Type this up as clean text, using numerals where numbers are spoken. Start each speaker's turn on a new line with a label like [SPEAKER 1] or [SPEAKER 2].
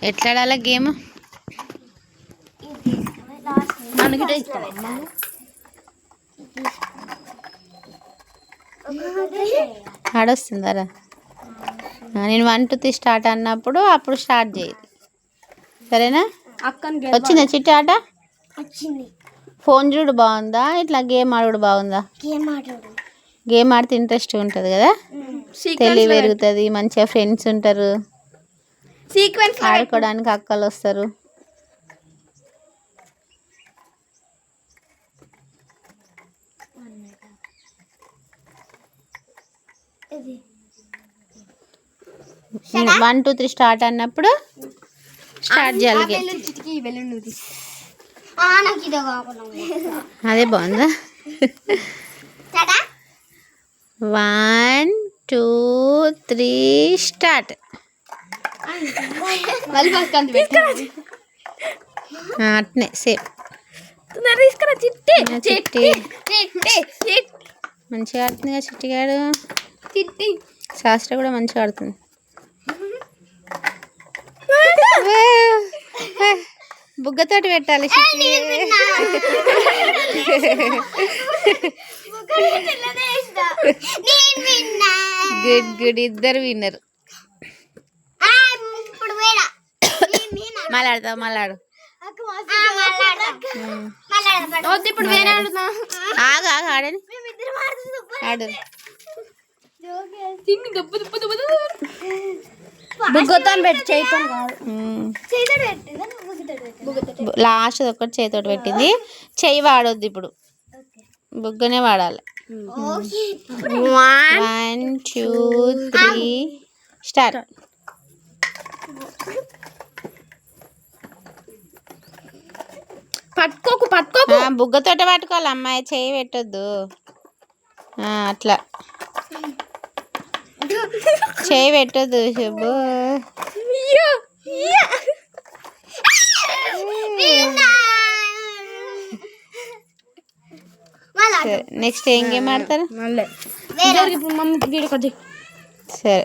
[SPEAKER 1] ఎట్లా ఆడాలి గేమ్? ఆడొస్తుందరా? నేను 1 2 3 స్టార్ట్ అన్నప్పుడు అప్పుడు స్టార్ట్ చేయాలి, సరేనా? వచ్చిందా చిట్టి ఆట? ఫోన్ చూడు బాగుందా, ఇట్లా గేమ్ ఆడుడు బాగుందా? గేమ్ ఆడితే ఇంట్రెస్ట్ ఉంటుంది కదా, తెలివి పెరుగుతుంది, మంచిగా ఫ్రెండ్స్ ఉంటారు, ఆడుకోవడానికి అక్కలు వస్తారు. నేను 1 2 3 స్టార్ట్ అన్నప్పుడు స్టార్ట్ చేయాలి. అదే బాగుందా? 1 2 3 స్టార్ట్. అట్నే సేమ్. చిట్టి మంచిగా ఆడుతుంది కదా చిట్టిగాడు. శాస్త్ర కూడా మంచిగా ఆడుతుంది. బుగ్గతోటి పెట్టాలి చిట్టి. గుడ్ గుడ్, ఇద్దరు విన్నర్. మళ్ళాడతావు, మళ్ళాడు. ఆగు ఆగు, ఆడని ఆడు. లాస్ట్ ఒకటి చేతితోటి పెట్టింది, చెయ్యి వాడొద్దు ఇప్పుడు, బుగ్గనే వాడాలి. 1 2 3 స్టార్ట్.
[SPEAKER 2] పట్టుకోకు పట్టుకోకు,
[SPEAKER 1] బుగ్గతోటే పట్టుకోవాలి అమ్మాయి, చెయ్యి పెట్టొద్దు. అట్లా చెయ్యి పెట్టొద్దు శుభు. నెక్స్ట్ ఏం గేమ్ ఆడతారు?
[SPEAKER 2] సరే.